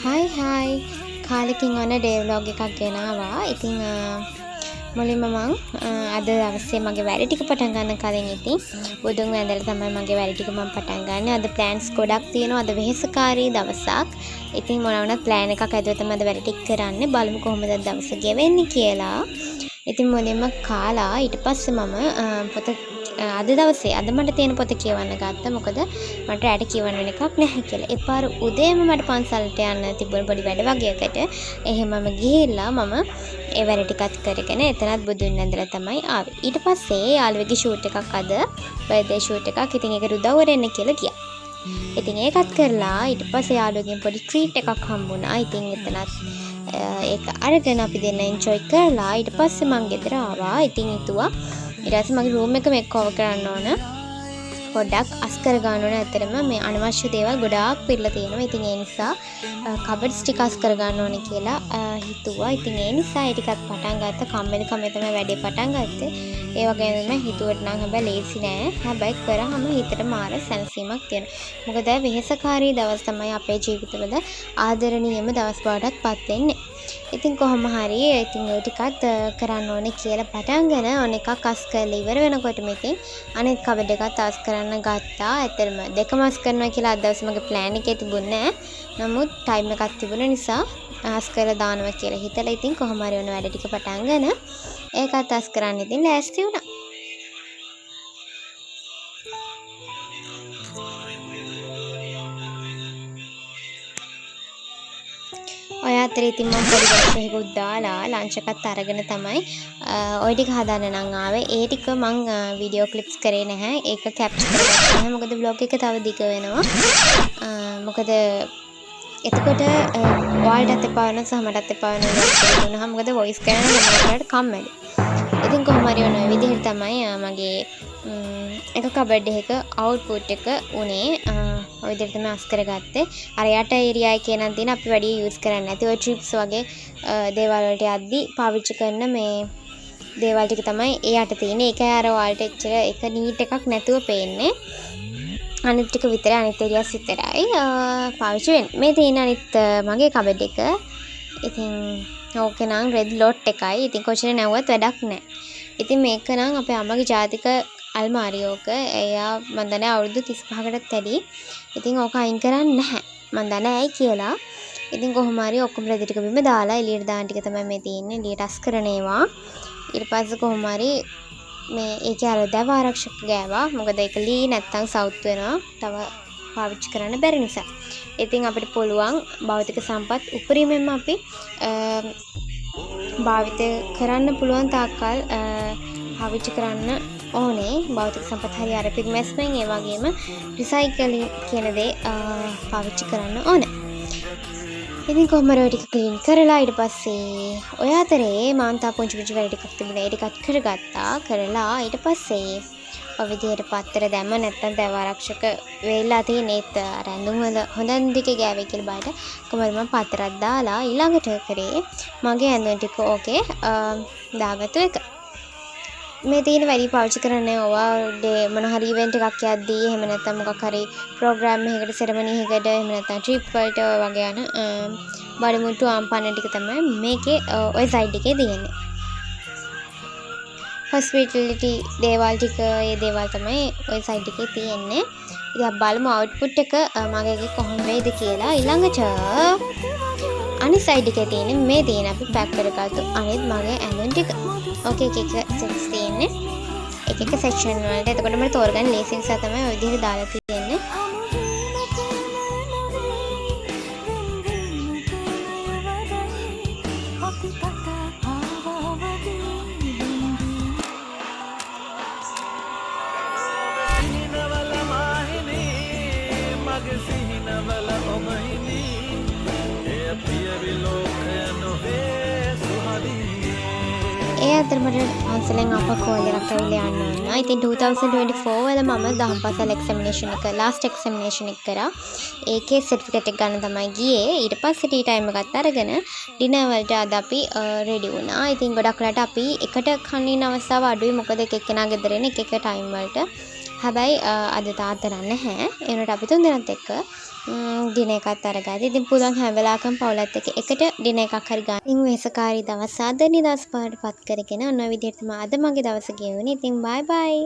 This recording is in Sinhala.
හයි කාලෙකින් ඔන්න ඩේ ව්ලොග් එකක් ගෙනාවා. ඉතින් මුලින්ම මං අද දවසේ මගේ වැඩ ටික පටන් ගන්න කලින් ඉතින් බුදුන් වැඳලා තමයි මගේ වැඩ ටික මම පටන් ගන්න. අද ප්ලෑන්ස් ගොඩක් තියෙනවා. අද වෙහෙසකාරී දවසක්. ඉතින් මොනවා වුණත් ප්ලෑන් එකක් ඇදුව තමයි අද වැඩ ටික කරන්නේ. බලමු කොහොමද දවස ගෙවෙන්නේ කියලා. ඉතින් මුලින්ම කාලා ඊට පස්සේ මම පොත අද දවසේ අද මට තියෙන පොත කියවන්න ගත්තා. මොකද මට රැට කියවන්න වෙන එකක් නැහැ කියලා. ඒ පාර උදේම මට පන්සලට යන්න තිබුණ පොඩි වැඩ වගේකට. එහෙමම ගිහිල්ලා මම ඒ වැඩ ටිකත් කරගෙන එතනත් බුදුන් වැඳලා තමයි ආවේ. ඊට පස්සේ යාළුවෙක්ගේ ෂූට් එකක් අද බර්ත්ඩේ ෂූට් එකක්. ඉතින් ඒකට උදව් වෙන්න කියලා ගියා. ඉතින් ඒකත් කරලා ඊට පස්සේ යාළුවෙක්ගෙන් පොඩි ට්‍රීට් එකක් හම්බුණා. ඉතින් එතනත් ඒක අරගෙන අපි දෙන්න එන්ජොයි කරලා ඊට පස්සේ මං ගෙදර ආවා. ඉතින් හිතුවා ඊට පස්සේ මගේ රූම් එක මේක කවර් කරන්න ඕන. පොඩ්ඩක් අස් කර ගන්න ඕන. ඇත්තටම මේ අනවශ්‍ය දේවල් ගොඩාක් පිරලා තියෙනවා. ඉතින් ඒ නිසා කබඩ්ස් ටික අස් කර ගන්න ඕනේ කියලා හිතුවා. ඉතින් ඒ නිසා ඒ ටිකත් පටන් ගත්තා. කම්මැලි කම තමයි වැඩේ පටන් ගත්තේ. ඒ වගේම හිතුවට නම් හැබැයි ලේසි නෑ. හැබැයි කරාම හිතට මාර සැනසීමක් තියෙනවා. මොකද වෙහෙසකාරී දවස් තමයි අපේ ජීවිතවල ආදරණීයම දවස් බවටත් පත් වෙන්නේ. ඉතින් කොහොම හරි ඉතින් ඒ ටිකත් කරන්න ඕනේ කියලා පටන්ගෙන ඕන එකක් අස් කරලා ඉවර වෙනකොටම ඉතින් අනෙක් කබඩ් එකත් අස් කරන්න ගත්තා. ඇත්තටම දෙකම අස් කරනවා කියලා අද දවසේ මගේ ප්ලෑන් එකේ තිබුණේ නැහැ. නමුත් ටයිම් එකක් තිබුණ නිසා අස් කරලා දානවා කියලා හිතලා ඉතින් කොහොම හරි ඕන වැඩ ටික පටන්ගෙන ඒකත් අස් කරන්න ඉතින් ලෑස්ති වුණා. ඔය අතරේ ඉතින් මම පොඩි ගස්සෙකුත් දාලා ලන්ච් එකත් අරගෙන තමයි ඔය ටික හදන්න නම් ආවේ. ඒ ටික මං වීඩියෝ ක්ලිප්ස් කරේ නැහැ. ඒක කැප්චර් කරගත්තා නැහැ. මොකද බ්ලොග් එක තව දිග වෙනවා. මොකද එතකොට ඔයාලටත් එපා වෙනවා සහ මටත් එපා වෙනවා. මොකද වොයිස් කරන මමකට කම්මැලි. ඉතින් කොහොම හරි ඔන්න ඔය විදිහට තමයි මගේ එක කබඩ් එකක අවුට්පුට් එක උනේ. ඔය විදිහට තමයි අස් කරගත්තේ. අර යට ඒරියා එකේ නම් තියෙන අපි වැඩි යූස් කරන්නේ නැති ඔය ට්‍රිප්ස් වගේ දේවල් වලට යද්දි පාවිච්චි කරන මේ දේවල් ටික තමයි ඒ යට තියෙන්නේ. ඒකයි අර ඔයාලට එච්චර එක නීට් එකක් නැතුව පේන්නේ. අනිත් ටික විතරයි අනිත් ඒරියාස් විතරයි පාවිච්චි වෙන්නේ. මේ තියෙන අනිත් මගේ කබඩ් එක. ඉතින් ඕකේ නම් රෙඩ් ලොට් එකයි. ඉතින් කොච්චර නැවුවත් වැඩක් නැහැ. ඉතින් මේක නම් අපේ අම්මගේ ජාතික අල්මාරියෝක. එයා මන් දන්නේ අවුරුදු 35කටත් වැඩි. ඉතින් ඕක අයින් කරන්නේ නැහැ. මන් දන්නේ ඇයි කියලා. ඉතින් කොහොම හරි ඔක්කොම රෙදි ටික බිම දාලා එළියට දාන ටික තමයි මේ තියෙන්නේ. එළියට අස් කරන ඒවා. ඊට පස්සේ කොහොම හරි මේ ඒකේ අර දව ආරක්ෂක ගෑවා. මොකද ඒක ලී නැත්තම් සවුත් වෙනවා. තව පාවිච්චි කරන්න බැරි නිසා. ඉතින් අපිට පුළුවන් භෞතික සම්පත් උපරිමයෙන්ම අපි භාවිත කරන්න පුළුවන් තාක්කල් පාවිච්චි කරන්න ඕනේ. භෞතික සම්පත් හරි අර පිග්මැස්මෙන් ඒ වගේම රිසයිකලින් කියන දේ පාවිච්චි කරන්න ඕනේ. ඉතින් කොහොම හරි ටික ක්ලීන් කරලා ඊට පස්සේ ඔය අතරේ මම තා පුංචි වැඩ ටිකක් තිබුණා. ඒ ටිකත් කරගත්තා. කරලා ඊට පස්සේ ඔය විදිහට පත්තර දැම්ම නැත්තම් දව ආරක්ෂක වෙලා තියෙන ඒත් රැඳුම් වල හොඳන් දිගේ ගෑවේ කියලා බාට කොහොමද මම පතරක් දාලා ඊළඟට කරේ මගේ ඇඳුම් ටික ඕකේ දාගත්තු එක. මේ තියෙන වැඩි පාවිච්චි කරන්නේ ඕවා ඩේ මොන හරි ඉවෙන්ට් එකක් යද්දී එහෙම නැත්නම් මොකක් හරි ප්‍රෝග්‍රෑම් එකකට සෙරමනි එකකට එහෙම නැත්නම් ට්‍රිප් වලට ඔය වගේ යන බඩමුට්ටු ආම්පන්න ටික තමයි මේකේ ඔය සයිඩ් එකේ තියෙන්නේ. හොස්පිටැලිටි දේවල් ටික ඒ දේවල් තමයි ඔය සයිඩ් එකේ තියෙන්නේ. ඉතින් අපි බලමු අවුට්පුට් එක මගේ කොහොම වෙයිද කියලා. ඊළඟට අනිත් සයිඩ් එකේ තියෙන්නේ මේ තියෙන අපි පැක් කරගත්තු අනිත් මගේ ඇඳුම් ටික. ඕකේ එක සෙක්ස් තියෙන්නේ. එක සෙක්ෂන් වලට. එතකොට මට තෝරගන්න ලේසි නිසා තමයි ඔය විදිහට දාලා තියෙන්නේ. ඒ අතරමට පන්සලෙන් අප කෝල් එකක් ඇවිල්ලා යන්න ඕන. ඉතින් 2024 වල මම දහම් පාසල් එක්සැමිනේෂන් එක ලාස්ට් එක්සැමිනේෂන් එක කරා. ඒකේ සර්ටිෆිකේට් එක ගන්න තමයි ගියේ. ඊට පස්සේ ටී ටයිම් එකත් අරගෙන ඩිනර් වලට අද අපි රෙඩි වුණා. ඉතින් ගොඩක් වෙලාට අපි එකට කන්න අවස්ථාව අඩුයි. මොකද එක එක්කෙනා ගෙදර එක ටයිම් වලට. හැබැයි අද තාත්තා නැහැ. ඒ වුණාට අපි තුන් දෙනාත් එක්ක ඩින එකත් අරගන්න. ඉතින් පුළුවන් හැම වෙලාවකම පවුලත් එක්ක එකට ඩින එකක් හරි ගන්න. ඉතින් වෙසකාරී දවස් අද නිදහස් පාටපත් කරගෙන ඔන්න ඔය විදිහට තමයි අද මගේ දවස ගෙවුනේ. ඉතින් බයි බයි.